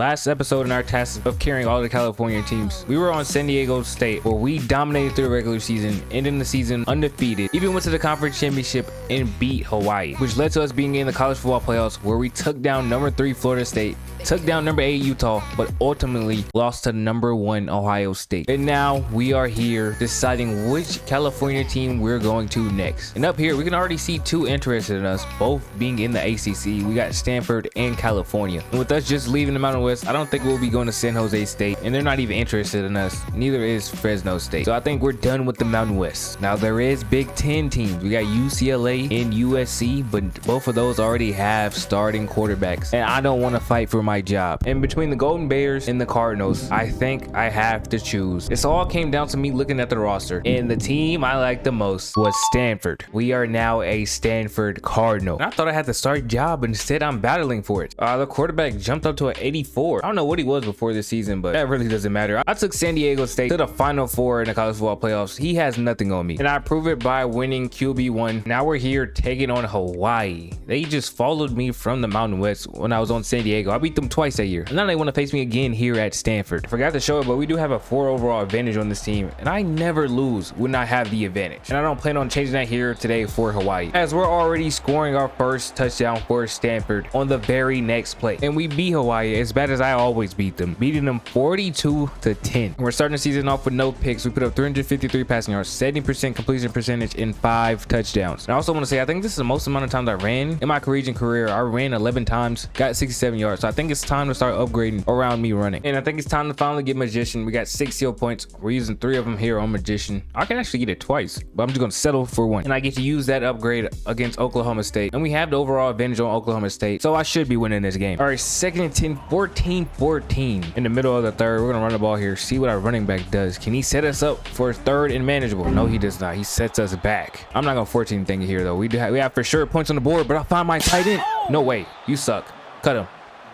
Last episode in our task of carrying all the California teams, we were on San Diego State, where we dominated through the regular season, ending the season undefeated, even went to the conference championship and beat Hawaii, which led to us being in the college football playoffs, where we took down number 3 Florida State, took down number 8 Utah, but ultimately lost to number 1 Ohio State. And now we are here deciding which California team we're going to next. And up here, we can already see 2 interested in us, both being in the ACC. We got Stanford and California. And with us just leaving the Mountain West, I don't think we'll be going to San Jose State, and they're not even interested in us. Neither is Fresno State. So I think we're done with the Mountain West. Now there is Big Ten teams. We got UCLA and USC, but both of those already have starting quarterbacks, and I don't want to fight for my job. And between the Golden Bears and the Cardinals, I think I have to choose. This all came down to me looking at the roster, and the team I liked the most was Stanford. We are now a Stanford Cardinal. And I thought I had the starting job, but instead I'm battling for it. The quarterback jumped up to an 84. I don't know what he was before this season, but that really doesn't matter. I took San Diego State to the Final Four in the college football playoffs. He has nothing on me, and I prove it by winning QB1. Now we're here taking on Hawaii. They just followed me from the Mountain West when I was on San Diego. I beat them twice that year, and now they want to face me again here at Stanford. I forgot to show it, but we do have a 4 overall advantage on this team, and I never lose when I have the advantage. And I don't plan on changing that here today for Hawaii, as we're already scoring our first touchdown for Stanford on the very next play. And we beat Hawaii as bad as I always beat them, beating them 42-10. We're starting the season off with no picks. We put up 353 passing yards, 70% completion percentage, and 5 touchdowns. And I also want to say, I think this is the most amount of times I ran in my collegiate career. I ran 11 times, got 67 yards. So I think it's time to start upgrading around me running. And I think it's time to finally get Magician. We got 6 seal points. We're using 3 of them here on Magician. I can actually get it twice, but I'm just going to settle for 1. And I get to use that upgrade against Oklahoma State. And we have the overall advantage on Oklahoma State, so I should be winning this game. All right, 2nd and 10, 14-14 in the middle of the third. We're gonna run the ball here, see what our running back does. Can he set us up for 3rd and manageable? No, he does not. He sets us back. I'm not gonna 14 thing here though. We have for sure points on the board, but I found my tight end. No way, you suck. Cut him.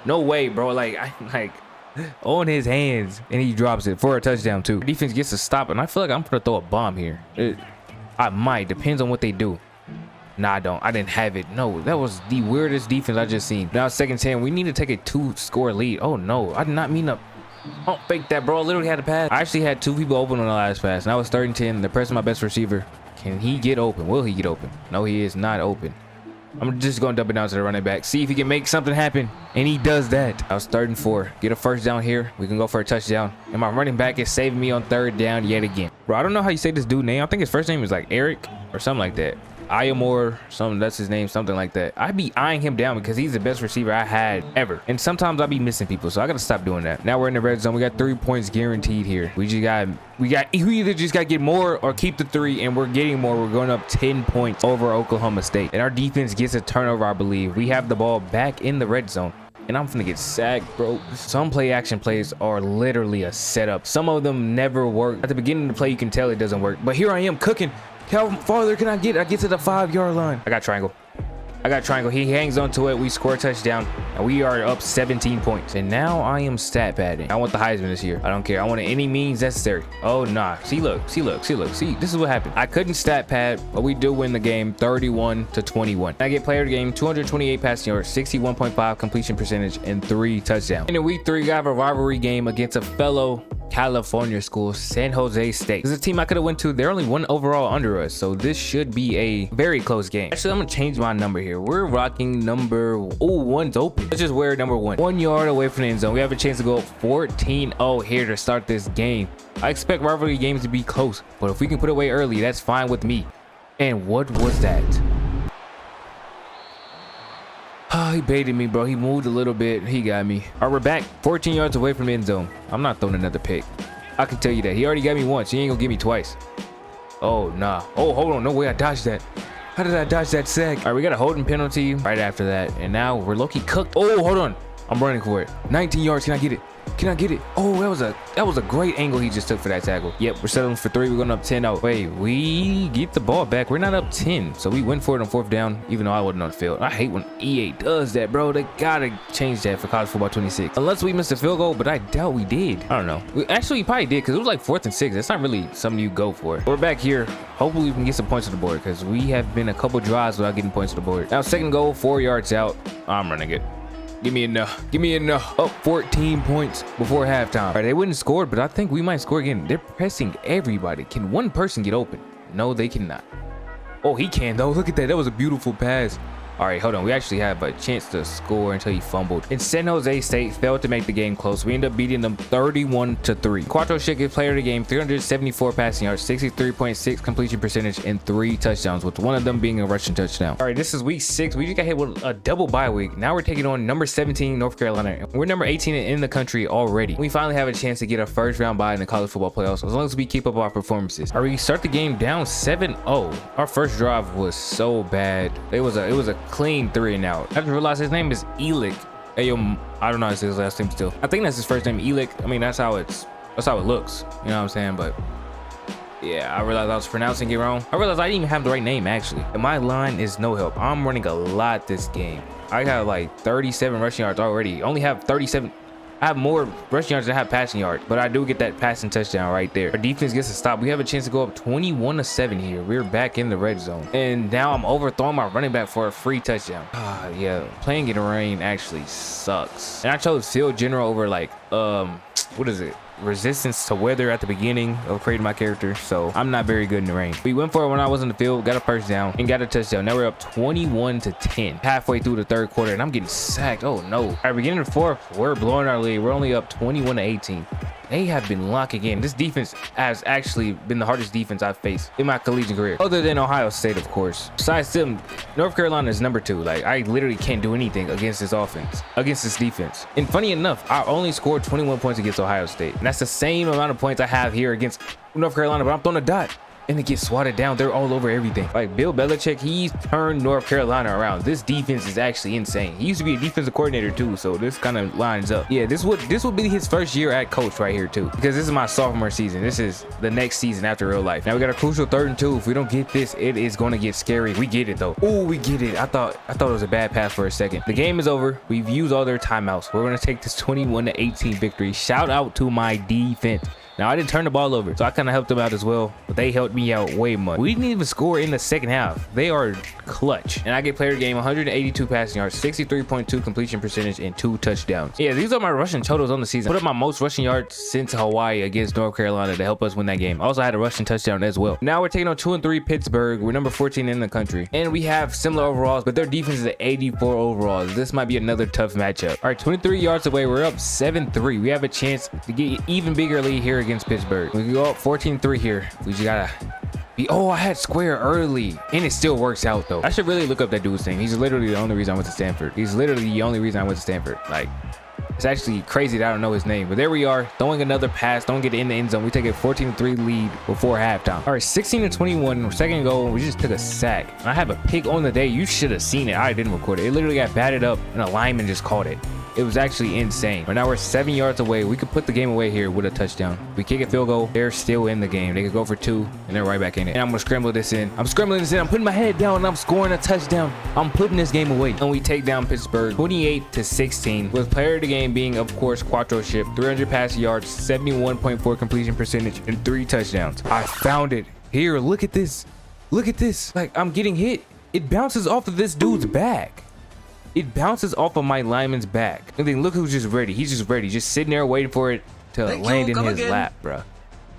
No way, bro. Like on his hands, and he drops it for a touchdown too. Defense gets a stop, and I feel like I'm gonna throw a bomb here. I might, depends on what they do. Nah, I don't. I didn't have it. No, that was the weirdest defense I just seen. Now 2nd and 10. We need to take a 2-score lead. Oh no, I did not mean to. Don't fake that, bro. I literally had a pass. I actually had 2 people open on the last pass. Now it's 3rd and 10. They're pressing my best receiver. Can he get open? Will he get open? No, he is not open. I'm just going to dump it down to the running back. See if he can make something happen. And he does that. I was 3rd and 4. Get a 1st down here. We can go for a touchdown. And my running back is saving me on 3rd down yet again. Bro, I don't know how you say this dude's name. I think his first name is like Eric or something like that. Iamore, something, that's his name, something like that. I be eyeing him down because he's the best receiver I had ever, and sometimes I be missing people, so I gotta stop doing that. Now we're in the red zone. We got 3 points guaranteed here. We either just gotta get more or keep the 3, and we're getting more. We're going up 10 points over Oklahoma State, and our defense gets a turnover. I believe we have the ball back in the red zone, and I'm gonna get sacked, bro. Some play action plays are literally a setup. Some of them never work. At the beginning of the play, you can tell it doesn't work, but here I am cooking. How farther can I get? I get to the 5-yard line. I got triangle. He hangs onto it. We score a touchdown, and we are up 17 points. And now I am stat padding. I want the Heisman this year. I don't care. I want it any means necessary. Oh nah. See, look. See, this is what happened. I couldn't stat pad, but we do win the game 31-21. I get player of the game, 228 passing yards, 61.5 completion percentage, and 3 touchdowns. And in week 3, we got a rivalry game against a fellow California school, San Jose State. This is a team I could have went to. They're only 1 overall under us, so this should be a very close game. Actually, I'm gonna change my number here. We're rocking number 1's open. Let's just wear number 1. 1 yard away from the end zone. We have a chance to go 14-0 here to start this game. I expect rivalry games to be close, but if we can put it away early, that's fine with me. And what was that? He baited me, bro. He moved a little bit. He got me. All right, we're back 14 yards away from the end zone. I'm not throwing another pick. I can tell you that. He already got me once. He ain't gonna get me twice. Oh, nah. Oh, hold on. No way I dodged that. How did I dodge that sack? All right, we got a holding penalty right after that. And now we're low-key cooked. Oh, hold on. I'm running for it. 19 yards. Can I get it? Can I get it? Oh, that was a great angle he just took for that tackle. Yep, we're settling for 3. We're going up 10-0. Wait, we get the ball back. We're not up 10, so we went for it on 4th down, even though I wasn't on the field. I hate when EA does that, bro. They gotta change that for college football 26. Unless we missed a field goal, but I doubt we did. I don't know. We probably did, because it was like 4th and 6. That's not really something you go for. We're back here. Hopefully we can get some points on the board, because we have been a couple drives without getting points on the board. Now, 2nd goal, 4 yards out. I'm running it. Give me enough. Give me enough. Up 14 points before halftime. All right, they wouldn't score, but I think we might score again. They're pressing everybody. Can one person get open? No, they cannot. Oh, he can though. Look at that. That was a beautiful pass. All right, hold on. We actually have a chance to score until he fumbled. And San Jose State failed to make the game close. We end up beating them 31-3. Quattro Schick is player of the game, 374 passing yards, 63.6 completion percentage, and 3 touchdowns, with one of them being a rushing touchdown. All right, this is week 6. We just got hit with a double bye week. Now we're taking on number 17 North Carolina. We're number 18 in the country already. We finally have a chance to get a first round bye in the college football playoffs as long as we keep up our performances. All right, we start the game down 7-0. Our first drive was so bad. It was a clean 3 and out. I just realized his name is Elick. Hey, yo, I don't know his last name still. I think that's his first name, Elick. I mean, that's how it looks. You know what I'm saying? But yeah, I realized I was pronouncing it wrong. I realized I didn't even have the right name actually. And my line is no help. I'm running a lot this game. I got like 37 rushing yards already. Only have 37. I have more rushing yards than I have passing yards, but I do get that passing touchdown right there. Our defense gets a stop. We have a chance to go up 21-7 here. We're back in the red zone. And now I'm overthrowing my running back for a free touchdown. Yeah, playing in the rain actually sucks. And I chose field general over like, what is it? Resistance to weather at the beginning of creating my character, so I'm not very good in the rain. We went for it when I was in the field, got a first down and got a touchdown. Now we're up 21-10 halfway through the third quarter, and I'm getting sacked. Oh no. All right, beginning of the fourth, we're blowing our lead. We're only up 21-18. They have been locking in. This defense has actually been the hardest defense I've faced in my collegiate career, other than Ohio State, of course. Besides them, North Carolina is number 2. Like, I literally can't do anything against this offense, against this defense. And funny enough, I only scored 21 points against Ohio State, and that's the same amount of points I have here against North Carolina, but I'm throwing a dot. And it gets swatted down. They're all over everything. Like Bill Belichick, he's turned North Carolina around. This defense is actually insane. He used to be a defensive coordinator too, so this kind of lines up. Yeah, this would be his first year at coach right here too, because this is my sophomore season. This is the next season after real life. Now we got a crucial 3rd and 2. If we don't get this, it is going to get scary. We get it though. Oh, we get it. I thought it was a bad pass for a second. The game is over. We've used all their timeouts. We're going to take this 21-18 victory. Shout out to my defense. Now, I didn't turn the ball over, so I kind of helped them out as well, but they helped me out way much. We didn't even score in the second half. They are clutch. And I get player of the game, 182 passing yards, 63.2 completion percentage, and 2 touchdowns. Yeah, these are my rushing totals on the season. Put up my most rushing yards since Hawaii against North Carolina to help us win that game. I also had a rushing touchdown as well. Now we're taking on 2-3 Pittsburgh. We're number 14 in the country. And we have similar overalls, but their defense is at 84 overalls. This might be another tough matchup. All right, 23 yards away. We're up 7-3. We have a chance to get even bigger lead here against Pittsburgh. We can go up 14-3 here. We just gotta be. Oh, I had square early, and it still works out though. I should really look up that dude's thing. He's literally the only reason I went to Stanford. He's literally the only reason I went to Stanford. Like, it's actually crazy that I don't know his name, but there we are, throwing another pass. Don't get in the end zone. We take a 14-3 lead before halftime. All right, 16-21, second goal. We just took a sack. And I have a pick on the day. You should have seen it. I didn't record it. It literally got batted up, and a lineman just caught it. It was actually insane. But now we're 7 yards away. We could put the game away here with a touchdown. We kick a field goal. They're still in the game. They could go for 2, and they're right back in it. And I'm gonna scramble this in. I'm scrambling this in. I'm putting my head down, and I'm scoring a touchdown. I'm putting this game away. And we take down Pittsburgh 28-16, with player of the game being, of course, Quattro Schick, 300 passing yards, 71.4 completion percentage, and 3 touchdowns. I found it. Here, look at this. Look at this. Like, I'm getting hit. It bounces off of this dude's back. It bounces off of my lineman's back. And then look who's just ready. He's just ready, just sitting there waiting for it to land in his lap, bro.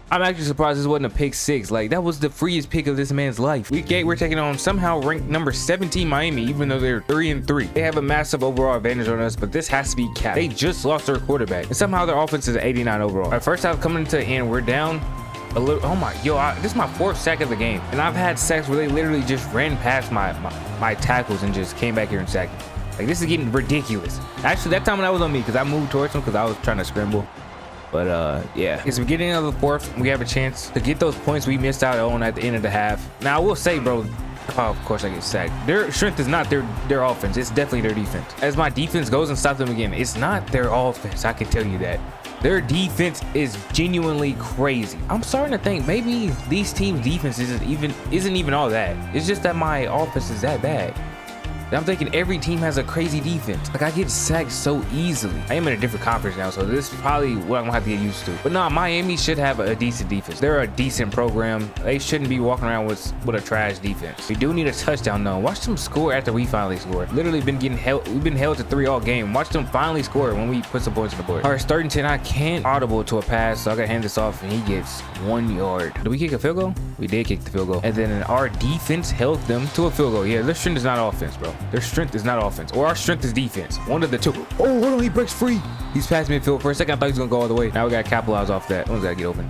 I'm actually surprised this wasn't a pick 6. Like, that was the freest pick of this man's life. Week 8, we're taking on somehow ranked number 17 Miami, even though they're 3-3. They have a massive overall advantage on us, but this has to be capped. They just lost their quarterback, and somehow their offense is 89 overall. Our first half coming into the end, we're down a little. Oh my, this is my 4th sack of the game, and I've had sacks where they literally just ran past my tackles and just came back here and sacked me. Like, this is getting ridiculous. Actually, that time when I was on me, because I moved towards him because I was trying to scramble. But yeah, it's the beginning of the 4th. We have a chance to get those points we missed out on at the end of the half. Now I will say, bro, oh, of course I get sacked. Their strength is not their offense. It's definitely their defense. As my defense goes and stops them again, it's not their offense. I can tell you that. Their defense is genuinely crazy. I'm starting to think maybe these teams' defense isn't even all that. It's just that my offense is that bad. I'm thinking every team has a crazy defense. Like I get sacked so easily. I am in a different conference now, so this is probably what I'm gonna have to get used to. But nah, Miami should have a decent defense. They're a decent program. They shouldn't be walking around with a trash defense. We do need a touchdown though. Watch them score after we finally score. Literally been getting held. We've been held to 3 all game. Watch them finally score when we put some points on the board. All right, 3rd and 10. I can't audible to a pass, so I gotta hand this off, and he gets 1 yard. Did we kick a field goal? We did kick the field goal, and then our defense held them to a field goal. Yeah, their strength is not offense, bro. Their strength is not offense, or our strength is defense. One of the two. Oh, hold on, he breaks free. He's past midfield. For a second, I thought he was gonna go all the way. Now we gotta capitalize off that. Someone's gotta get open.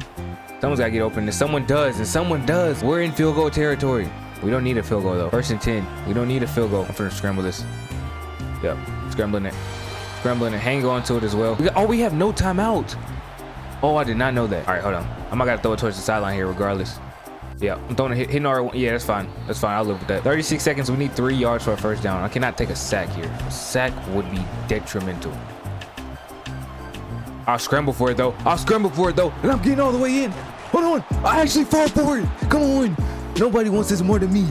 Someone's gotta get open, and someone does, and someone does. We're in field goal territory. We don't need a field goal though. 1st and 10. We don't need a field goal. I'm finna scramble this. Yep, scrambling it. Scrambling it. Hang on to it as well. We have no timeout. Oh, I did not know that. All right, hold on. I'm not gonna throw it towards the sideline here regardless. Yeah, I'm throwing it, hitting our, yeah, that's fine. That's fine, I'll live with that. 36 seconds, we need 3 yards for a 1st down. I cannot take a sack here. A sack would be detrimental. I'll scramble for it though. And I'm getting all the way in. Hold on, I actually fall for it. Come on. Nobody wants this more than me.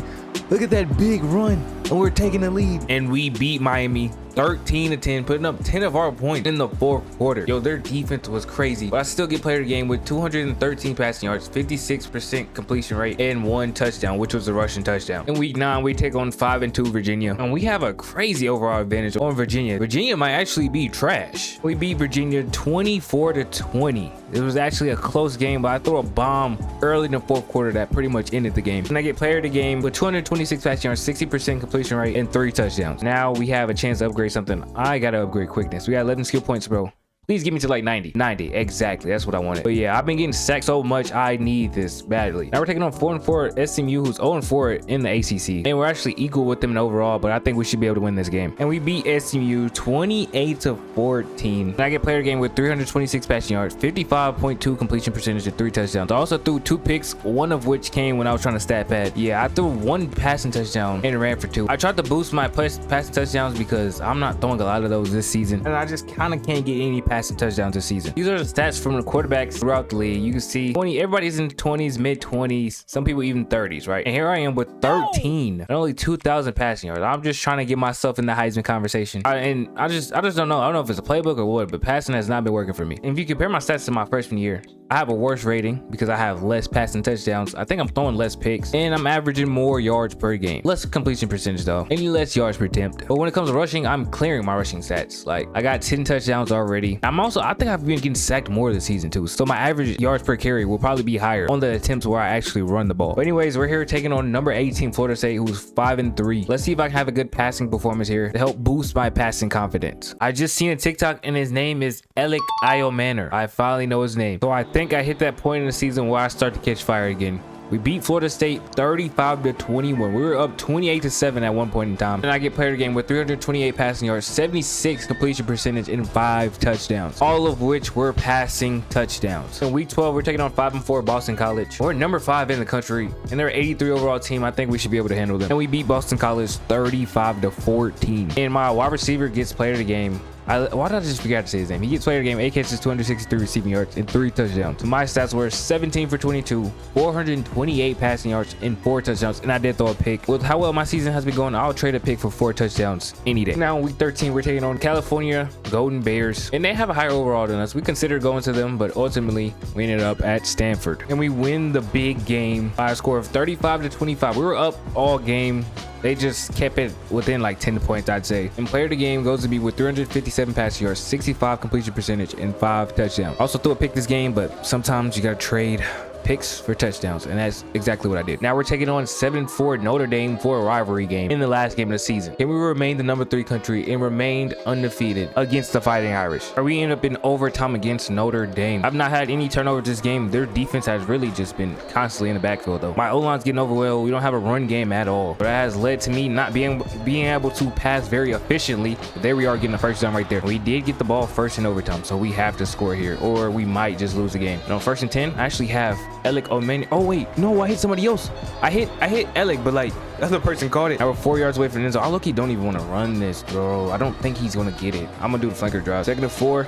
Look at that big run, and we're taking the lead. And we beat Miami 13-10, putting up 10 of our points in the 4th quarter. Yo, their defense was crazy, but I still get player of the game with 213 passing yards, 56% completion rate, and 1 touchdown, which was a rushing touchdown. In week 9, we take on 5-2 Virginia, and we have a crazy overall advantage on Virginia. Virginia might actually be trash. We beat Virginia 24-20. It was actually a close game, but I threw a bomb early in the 4th quarter that pretty much ended the game. And I get player of the game with 226 passing yards, 60% completion rate, and 3 touchdowns. Now we have a chance to upgrade something. I gotta upgrade quickness. We got 11 skill points, bro. Please give me to like 90, exactly. That's what I wanted. But yeah, I've been getting sacked so much. I need this badly. Now we're taking on 4-4 SMU, who's 0-4 in the ACC, and we're actually equal with them in overall. But I think we should be able to win this game. And we beat SMU 28-14. And I get player game with 326 passing yards, 55.2 completion percentage, and 3 touchdowns. I also threw 2 picks, one of which came when I was trying to stat pad. Yeah, I threw 1 passing touchdown and ran for 2. I tried to boost my passing touchdowns because I'm not throwing a lot of those this season, and I just kind of can't get any passing touchdowns this season. These are the stats from the quarterbacks throughout the league. You can see everybody's in the 20s, mid-20s, some people even 30s, right? And here I am with 13 and only 2,000 passing yards. I'm just trying to get myself in the Heisman conversation. I just don't know. I don't know if it's a playbook or what, but passing has not been working for me. And if you compare my stats to my freshman year, I have a worse rating because I have less passing touchdowns. I think I'm throwing less picks, and I'm averaging more yards per game. Less completion percentage though, any less yards per attempt. But when it comes to rushing, I'm clearing my rushing stats. Like I got 10 touchdowns already. I think I've been getting sacked more this season too. So my average yards per carry will probably be higher on the attempts where I actually run the ball. But anyways, we're here taking on number 18 Florida State, who's 5-3. Let's see if I can have a good passing performance here to help boost my passing confidence. I just seen a TikTok and his name is Alec Manor. I finally know his name. So I think I hit that point in the season where I start to catch fire again. We beat Florida State 35-21. We were up 28-7 at one point in time. And I get player of the game with 328 passing yards, 76 completion percentage, and 5 touchdowns, all of which were passing touchdowns. In week 12, we're taking on 5-4 Boston College. We're number 5 in the country, and they're 83 overall team. I think we should be able to handle them. And we beat Boston College 35-14. And my wide receiver gets player of the game. Why did I just forget to say his name? He gets player of the game, 8 catches, 263 receiving yards, and 3 touchdowns. So my stats were 17 for 22, 428 passing yards, and 4 touchdowns. And I did throw a pick. With how well my season has been going, I'll trade a pick for 4 touchdowns any day. Now in week 13, we're taking on California Golden Bears, and they have a higher overall than us. We considered going to them, but ultimately we ended up at Stanford, and we win the big game by a score of 35-25. We were up all game. They just kept it within like 10 points, I'd say. And player of the game goes to be with 357 passing yards, 65 completion percentage, and 5 touchdowns. Also threw a pick this game, but sometimes you gotta trade picks for touchdowns, and that's exactly what I did. Now we're taking on 7-4 Notre Dame for a rivalry game in the last game of the season. Can we remain the number 3 country and remained undefeated against the Fighting Irish? Or we end up in overtime against Notre Dame. I've not had any turnovers this game. Their defense has really just been constantly in the backfield though. My O-line's getting overwhelmed. We don't have a run game at all, but that has led to me not being able to pass very efficiently. But there we are getting the first down right there. We did get the ball first in overtime, so we have to score here or we might just lose the game. And on 1st and 10, I actually have Alec Manor. Oh wait, no, I hit somebody else. I hit Alec, but like the other person caught it. Now we're 4 yards away from the end zone. I look, he don't even want to run this, bro. I don't think he's gonna get it. I'm gonna do the flanker drive. 2nd and 4.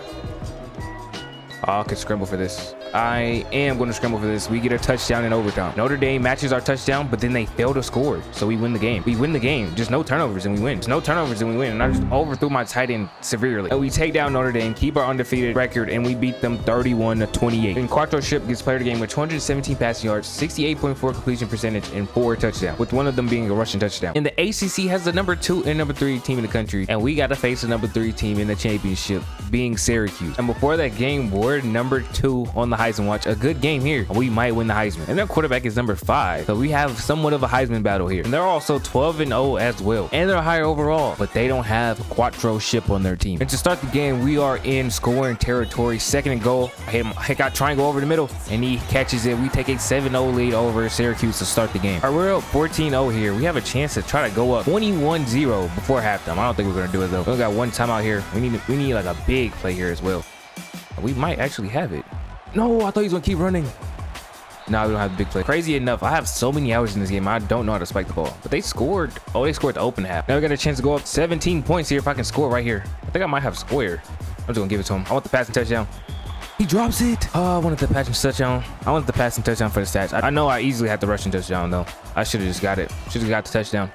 Oh, I could scramble for this. I am going to scramble for this. We get a touchdown in overtime. Notre Dame matches our touchdown, but then they fail to score. So we win the game. We win the game. Just no turnovers and we win. Just no turnovers and we win. And I just overthrew my tight end severely. And we take down Notre Dame, keep our undefeated record, and we beat them 31-28. And Quattro Ship gets player of the game with 217 passing yards, 68.4 completion percentage, and 4 touchdowns, with one of them being a rushing touchdown. And the ACC has the number 2 and number 3 team in the country, and we got to face the number 3 team in the championship, being Syracuse. And before that game, we're number 2 on the Heisman watch. A good game here. We might win the Heisman. And their quarterback is number 5. So we have somewhat of a Heisman battle here. And they're also 12-0 as well. And they're higher overall, but they don't have Quattro Ship on their team. And to start the game, we are in scoring territory. 2nd and goal. I got triangle over the middle, and he catches it. We take a 7-0 lead over Syracuse to start the game. All right, we're up 14-0 here. We have a chance to try to go up 21-0 before halftime. I don't think we're gonna do it though. We only got one timeout here. We need like a big play here as well. We might actually have it. No, I thought he was gonna keep running. No, we don't have the big play. Crazy enough, I have so many hours in this game, I don't know how to spike the ball. But they scored. Oh, they scored the open half. Now we got a chance to go up 17 points here if I can score right here. I think I might have square. I'm just gonna give it to him. I want the passing touchdown. He drops it. Oh, I wanted the passing touchdown. I wanted the passing touchdown for the stats. I know I easily had the rushing touchdown though. I should have just got it. Should have got the touchdown.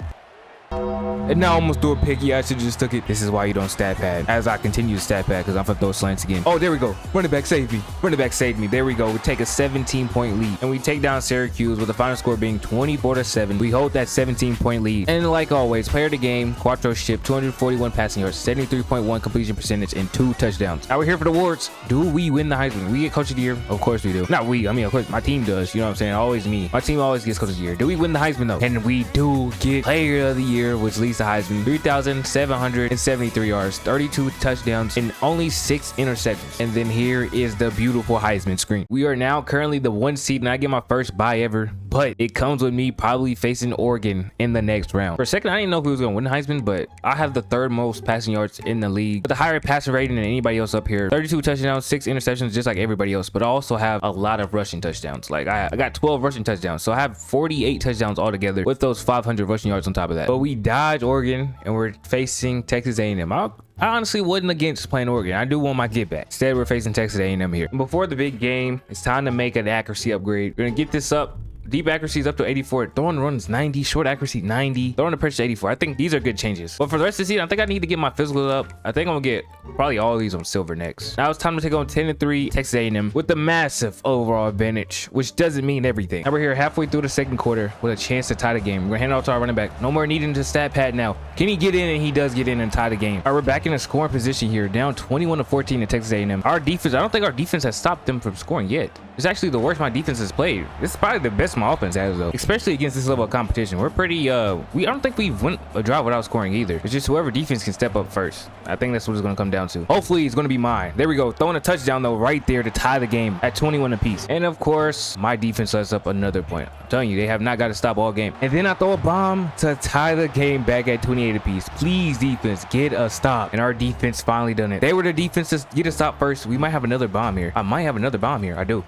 And now I almost threw a pick. Yeah, I should have just took it. This is why you don't stat pad. As I continue to stat pad, because I'm gonna throw slants again. Oh, there we go. Running back saved me. Running back saved me. There we go. We take a 17-point lead, and we take down Syracuse with the final score being 24-7. We hold that 17-point lead. And like always, player of the game, Quattro Ship, 241 passing yards, 73.1 completion percentage, and 2 touchdowns. Now we're here for the awards. Do we win the Heisman? We get Coach of the Year? Of course we do. Not we. I mean, of course my team does. You know what I'm saying? Always me. My team always gets Coach of the Year. Do we win the Heisman though? And we do get Player of the Year, which leads to Heisman. 3,773 yards, 32 touchdowns, and only 6 interceptions. And then here is the beautiful Heisman screen. We are now currently the 1 seed, and I get my first bye ever, but it comes with me probably facing Oregon in the next round. For a second, I didn't know if we was gonna win the Heisman, but I have the 3rd most passing yards in the league, with the higher passing rating than anybody else up here. 32 touchdowns, 6 interceptions, just like everybody else, but I also have a lot of rushing touchdowns. Like I got 12 rushing touchdowns, so I have 48 touchdowns altogether with those 500 rushing yards on top of that. But we dodge Oregon, and we're facing Texas A&M. I honestly wasn't against playing Oregon. I do want my get back. Instead, we're facing Texas A&M here. Before the big game, it's time to make an accuracy upgrade. We're gonna get this up. Deep accuracy is up to 84. Throwing runs 90. Short accuracy 90. Throwing the pressure 84. I think these are good changes. But for the rest of the season, I think I need to get my physical up. I think I'm gonna get probably all of these on silver next. Now it's time to take on 10-3 Texas A&M with the massive overall advantage, which doesn't mean everything. Now we're here halfway through the 2nd quarter with a chance to tie the game. We're gonna hand it off to our running back. No more needing to stat pad now. Can he get in? And he does get in and tie the game. All right, we're back in a scoring position here, down 21-14 to Texas A&M. Our defense, I don't think our defense has stopped them from scoring yet. It's actually the worst my defense has played. This is probably the best my offense has though, especially against this level of competition. We're pretty I don't think we've won a drive without scoring either. It's just whoever defense can step up first. I think that's what it's gonna come down to. Hopefully it's gonna be mine. There we go, throwing a touchdown though right there to tie the game at 21 apiece. And of course my defense lets up another point. I'm telling you, they have not got to stop all game. And then I throw a bomb to tie the game back at 28 apiece. Please defense, get a stop. And our defense finally done it. They were the defense to get a stop first. We might have another bomb here. I might have another bomb here. I do.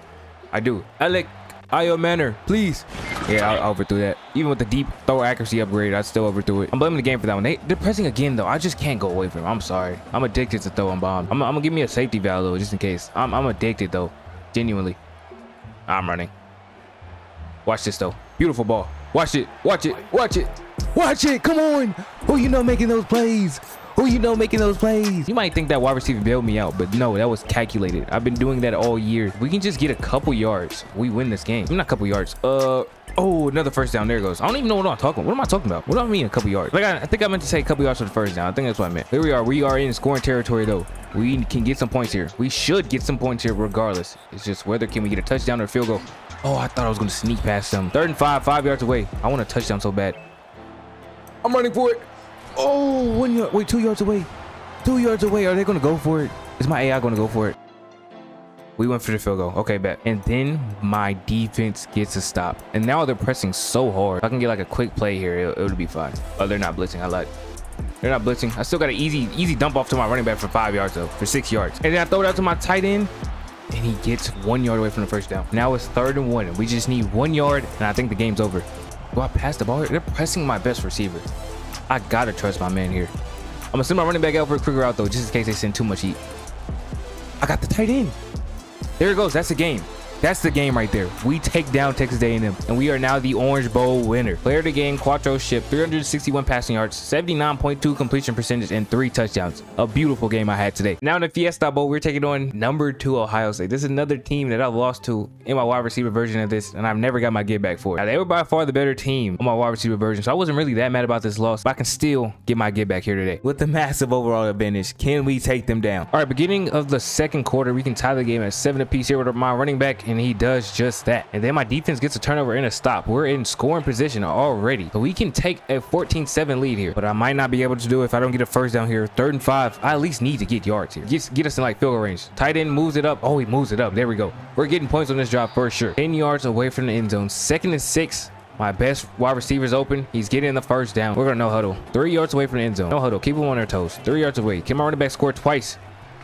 Alec Io Manor, please. Yeah, I overthrew that. Even with the deep throw accuracy upgrade, I still overthrew it. I'm blaming the game for that one. They're pressing again though. I just can't go away from them. I'm sorry. I'm addicted to throwing bombs. I'm gonna give me a safety valve though, just in case. I'm addicted though. Genuinely. I'm running. Watch this though. Beautiful ball. Watch it. Watch it. Watch it. Watch it. Come on. Who you know making those plays? Who you know making those plays? You might think that wide receiver bailed me out, but no, that was calculated. I've been doing that all year. We can just get a couple yards. We win this game. I'm not a couple yards. Oh, another first down. There it goes. I don't even know what I'm talking about. What am I talking about? What do I mean a couple yards? Like I think I meant to say a couple yards for the first down. I think that's what I meant. Here we are. We are in scoring territory though. We can get some points here. We should get some points here regardless. It's just whether can we get a touchdown or a field goal. Oh, I thought I was going to sneak past them. 3rd and 5, 5 yards away. I want a touchdown so bad. I'm running for it. Oh, 1 yard. Wait, 2 yards away. 2 yards away. Are they going to go for it? Is my AI going to go for it? We went for the field goal. Okay, bet. And then my defense gets a stop. And now they're pressing so hard. If I can get like a quick play here, it'll be fine. Oh, they're not blitzing. I lied. They're not blitzing. I still got an easy dump off to my running back for 5 yards though, for 6 yards. And then I throw it out to my tight end, and he gets 1 yard away from the first down. Now it's 3rd and 1. We just need 1 yard, and I think the game's over. Do I pass the ball here? They're pressing my best receiver. I gotta trust my man here. I'm gonna send my running back out for a quicker route though, just in case they send too much heat. I got the tight end. There it goes. That's the game. That's the game right there. We take down Texas A&M, and we are now the Orange Bowl winner. Player of the game, Quattro Ship, 361 passing yards, 79.2 completion percentage, and 3 touchdowns. A beautiful game I had today. Now in the Fiesta Bowl, we're taking on number 2 Ohio State. This is another team that I've lost to in my wide receiver version of this, and I've never got my get back for it. Now, they were by far the better team on my wide receiver version, so I wasn't really that mad about this loss, but I can still get my get back here today. With the massive overall advantage, can we take them down? All right, beginning of the second quarter, we can tie the game at 7 apiece here with my running back, and he does just that. And then my defense gets a turnover and a stop. We're in scoring position already, so we can take a 14-7 lead here, but I might not be able to do it if I don't get a first down here. 3rd and 5. I at least need to get yards here. Get us in like field goal range. Tight end moves it up. Oh, he moves it up. There we go. We're getting points on this drive for sure. 10 yards away from the end zone. 2nd and 6. My best wide receiver's open. He's getting the first down. We're gonna no huddle. 3 yards away from the end zone. No huddle. Keep him on their toes. 3 yards away. Can my running back score twice?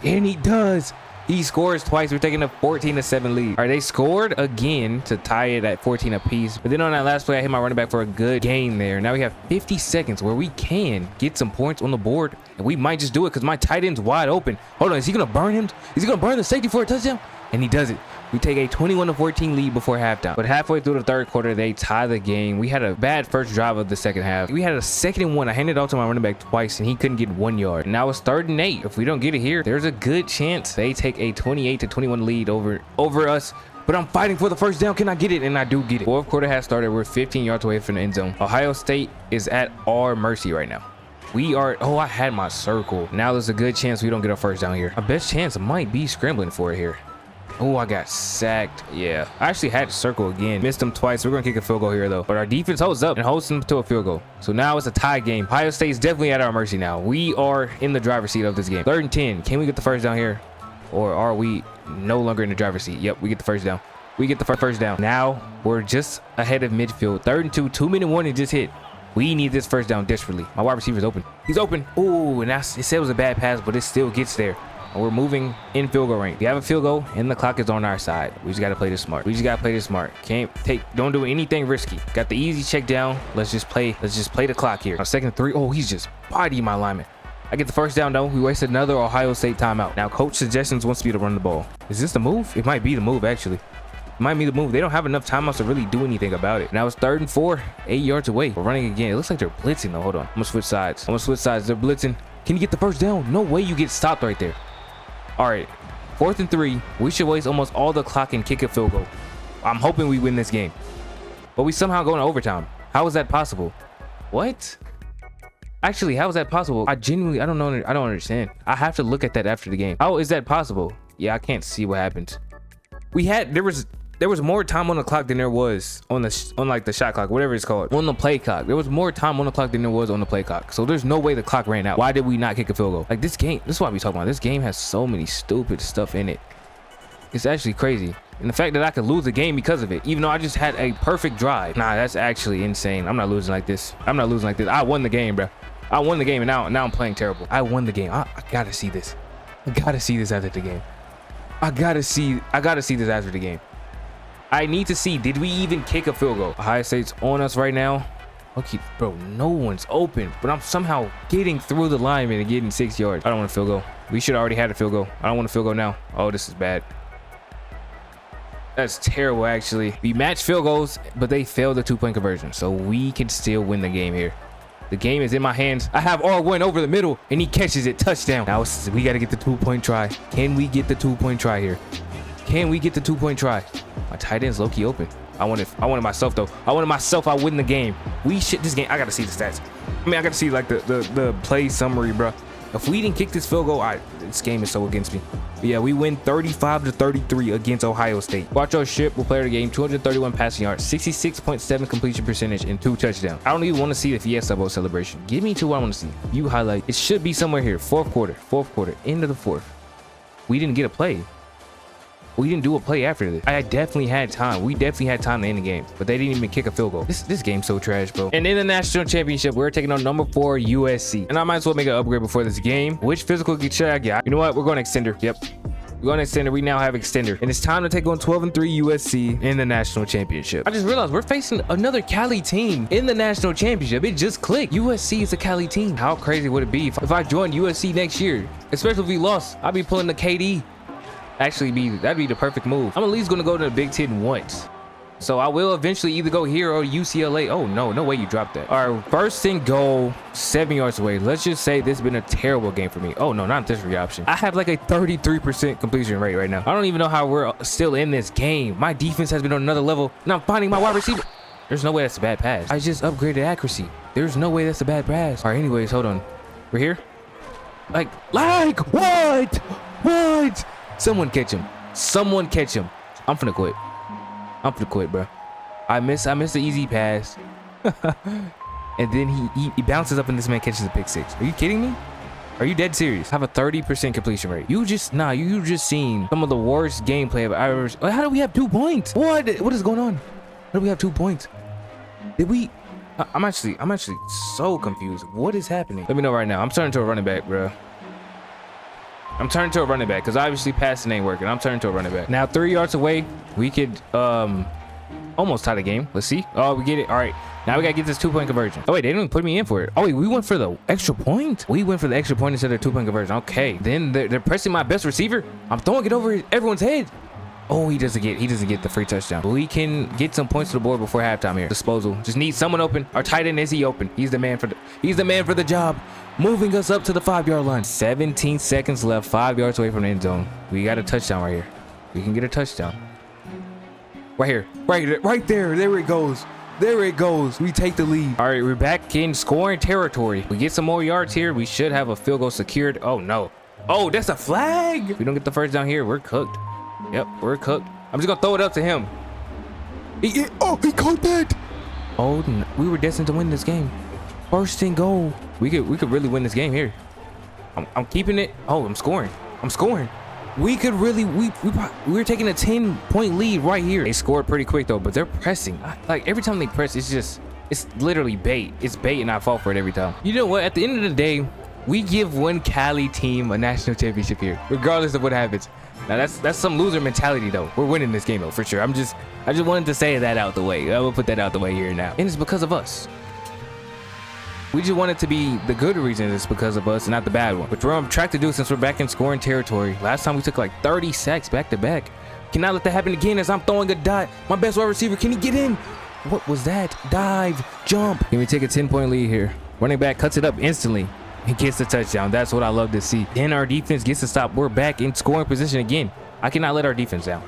And he does. He scores twice. We're taking a 14-7 lead. All right, they scored again to tie it at 14 apiece. But then on that last play, I hit my running back for a good gain there. Now we have 50 seconds where we can get some points on the board, and we might just do it because my tight end's wide open. Hold on, is he gonna burn him? Is he gonna burn the safety for a touchdown? And he does it. We take a 21-14 lead before halftime. But halfway through the 3rd quarter, they tie the game. We had a bad first drive of the 2nd half. We had a 2nd and 1. I handed it off to my running back twice, and he couldn't get 1 yard. And now it's 3rd and 8. If we don't get it here, there's a good chance they take a 28-21 lead over us. But I'm fighting for the first down. Can I get it? And I do get it. 4th quarter has started. We're 15 yards away from the end zone. Ohio State is at our mercy right now. We are, oh, I had my circle. Now there's a good chance we don't get our first down here. Our best chance might be scrambling for it here. Oh, I got sacked. Yeah, I actually had to circle again. Missed them twice. We're gonna kick a field goal here though. But our defense holds up and holds them to a field goal. So now it's a tie game. Ohio State's definitely at our mercy now. We are in the driver's seat of this game. 3rd and 10. Can we get the first down here? Or are we no longer in the driver's seat? Yep, we get the first down. We get the first down. Now we're just ahead of midfield. 3rd and 2. 2-minute warning just hit. We need this first down desperately. My wide receiver's open. He's open. Ooh, and it said it was a bad pass, but it still gets there. And we're moving in field goal range. We have a field goal and the clock is on our side. We just got to play this smart. Don't do anything risky. Got the easy check down. Let's just play the clock here. On 2nd and 3. Oh, he's just bodying my lineman. I get the first down though. We wasted another Ohio State timeout. Now coach suggestions wants me to run the ball. Is this the move? It might be the move actually. It might be the move. They don't have enough timeouts to really do anything about it. Now it's 3rd and 4. 8 yards away. We're running again. It looks like they're blitzing though. Hold on. I'm gonna switch sides. They're blitzing. Can you get the first down? No way you get stopped right there. All right, 4th and 3. We should waste almost all the clock and kick a field goal. I'm hoping we win this game, but we somehow go into overtime. How is that possible? What? Actually, how is that possible? I don't know. I don't understand. I have to look at that after the game. How is that possible? Yeah, I can't see what happened. There was more time on the clock than there was on like the shot clock, whatever it's called, on the play clock. There was more time on the clock than there was on the play clock. So there's no way the clock ran out. Why did we not kick a field goal? Like this game, this is what we talking about. This game has so many stupid stuff in it. It's actually crazy. And the fact that I could lose the game because of it, even though I just had a perfect drive. Nah, that's actually insane. I'm not losing like this. I won the game, bro. I won the game, and now I'm playing terrible. I won the game. I gotta see this. I gotta see this after the game. I gotta see this after the game. I need to see, did we even kick a field goal? Ohio State's on us right now. Okay, bro, no one's open, but I'm somehow getting through the lineman and getting 6 yards. I don't want a field goal. We should already had a field goal. I don't want a field goal now. Oh, this is bad. That's terrible, actually. We matched field goals, but they failed the 2-point conversion, so we can still win the game here. The game is in my hands. I have R1 over the middle, and he catches it. Touchdown. Now we got to get the 2-point try. Can we get the 2-point try here? Can we get the 2-point try? My tight end's low-key open. I wanted myself though. I win the game. This game. I gotta see the stats. I mean, I gotta see like the play summary, bro. If we didn't kick this field goal, this game is so against me. But yeah, we win 35-33 against Ohio State. Quattro Ship will play the game. 231 passing yards, 66.7 completion percentage, and 2 touchdowns. I don't even want to see the Fiesta Bowl celebration. Give me to what I want to see. You highlight. It should be somewhere here. Fourth quarter, end of the 4th. We didn't get a play. We didn't do a play after this. I definitely had time. We definitely had time to end the game, but they didn't even kick a field goal. This game's so trash, bro. And in the national championship, we're taking on number 4 USC. And I might as well make an upgrade before this game. Which physical should I get? You know what? We're going extender. Yep. We're going extender. We now have extender. And it's time to take on 12-3 USC in the national championship. I just realized we're facing another Cali team in the national championship. It just clicked. USC is a Cali team. How crazy would it be if I joined USC next year? Especially if we lost. I'd be pulling the KD. that'd be the perfect move. I'm at least gonna go to the Big Ten once. So I will eventually either go here or UCLA. Oh no, no way you dropped that. All right, first and goal, 7 yards away. Let's just say this has been a terrible game for me. Oh no, not this read option. I have like a 33% completion rate right now. I don't even know how we're still in this game. My defense has been on another level, and I'm finding my wide receiver. There's no way that's a bad pass. I just upgraded accuracy. There's no way that's a bad pass. All right, anyways, hold on. We're here. Like what? What? Someone catch him. Someone catch him. I'm finna quit. I'm finna quit, bro. I missed the easy pass. And then he bounces up and this man catches a pick six. Are you kidding me? Are you dead serious? I have a 30% completion rate. You just seen some of the worst gameplay I've ever. How do we have 2 points? What is going on? How do we have 2 points? Did we? I'm actually so confused. What is happening? Let me know right now. I'm turning to a running back, bro. I'm turning to a running back because obviously passing ain't working. I'm turning to a running back. Now 3 yards away, we could almost tie the game. Let's see. Oh, we get it. All right. Now we gotta get this 2-point conversion. Oh wait, they didn't even put me in for it. Oh wait, we went for the extra point. We went for the extra point instead of 2-point conversion. Okay. Then they're pressing my best receiver. I'm throwing it over everyone's head. Oh, he doesn't get the free touchdown. We can get some points to the board before halftime here. Disposal. Just need someone open. Our tight end, is he open? He's the man for the job. Moving us up to the 5-yard line. 17 seconds left. 5 yards away from the end zone. We got a touchdown right here. We can get a touchdown. Right here. Right there. There it goes. There it goes. We take the lead. All right, we're back in scoring territory. We get some more yards here. We should have a field goal secured. Oh no. Oh, that's a flag. If we don't get the first down here, we're cooked. Yep, we're cooked. I'm just gonna throw it up to him. He caught that. Oh, we were destined to win this game. First and goal. We could really win this game here. I'm keeping it. Oh, I'm scoring. We could really we're taking a 10-point lead right here. They scored pretty quick though, but they're pressing. Like every time they press, it's literally bait. It's bait, and I fall for it every time. You know what? At the end of the day, we give one Cali team a national championship here, regardless of what happens. Now that's some loser mentality though. We're winning this game though for sure. I just wanted to say that out the way. I will put that out the way here now, and it's because of us. We just want it to be the good reason it's because of us and not the bad one, which we're on track to do since we're back in scoring territory. Last time we took like 30 sacks back to back. Cannot let that happen again as I'm throwing a dot. My best wide receiver, can he get in? What was that? Dive, jump. Can we take a 10-point lead here? Running back cuts it up instantly and gets the touchdown. That's what I love to see. Then our defense gets to stop. We're back in scoring position again. I cannot let our defense down.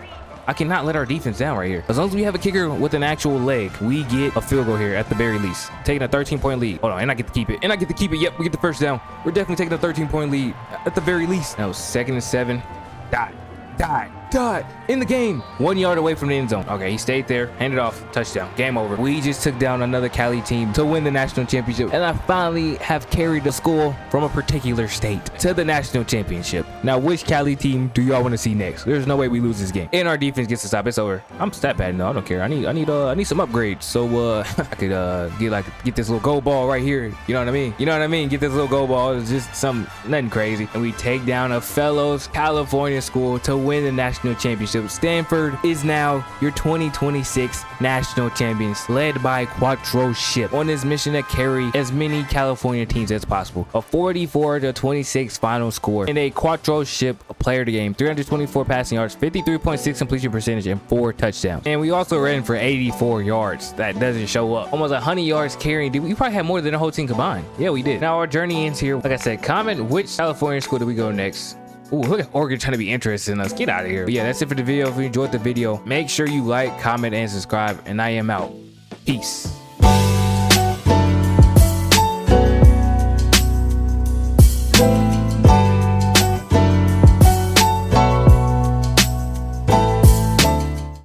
Right here. As long as we have a kicker with an actual leg, we get a field goal here at the very least. Taking a 13-point lead. Hold on, and I get to keep it. Yep, we get the first down. We're definitely taking a 13-point lead at the very least. Now 2nd and 7. Dot in the game. 1 yard away from the end zone. Okay, he stayed there. Hand it off. Touchdown. Game over. We just took down another Cali team to win the national championship, and I finally have carried the school from a particular state to the national championship. Now, which Cali team do y'all want to see next? There's no way we lose this game, and our defense gets to stop. It's over. I'm stat padding though. I don't care. I need some upgrades. So I could get this little gold ball right here. You know what I mean? Get this little gold ball. It's just nothing crazy, and we take down a fellows California school to win the national championship. Stanford is now your 2026 national champions, led by Quattro Ship on his mission to carry as many California teams as possible. A 44-26 final score and a Quattro Ship player of the game, 324 passing yards, 53.6 completion percentage, and 4 touchdowns. And we also ran for 84 yards. That doesn't show up. Almost 100 yards carrying. We probably had more than the whole team combined. Yeah, we did. Now our journey ends here. Like I said, comment which California school do we go next. Ooh, look at Oregon trying to be interested in us. Get out of here. But yeah, that's it for the video. If you enjoyed the video, make sure you like, comment, and subscribe. And I am out. Peace.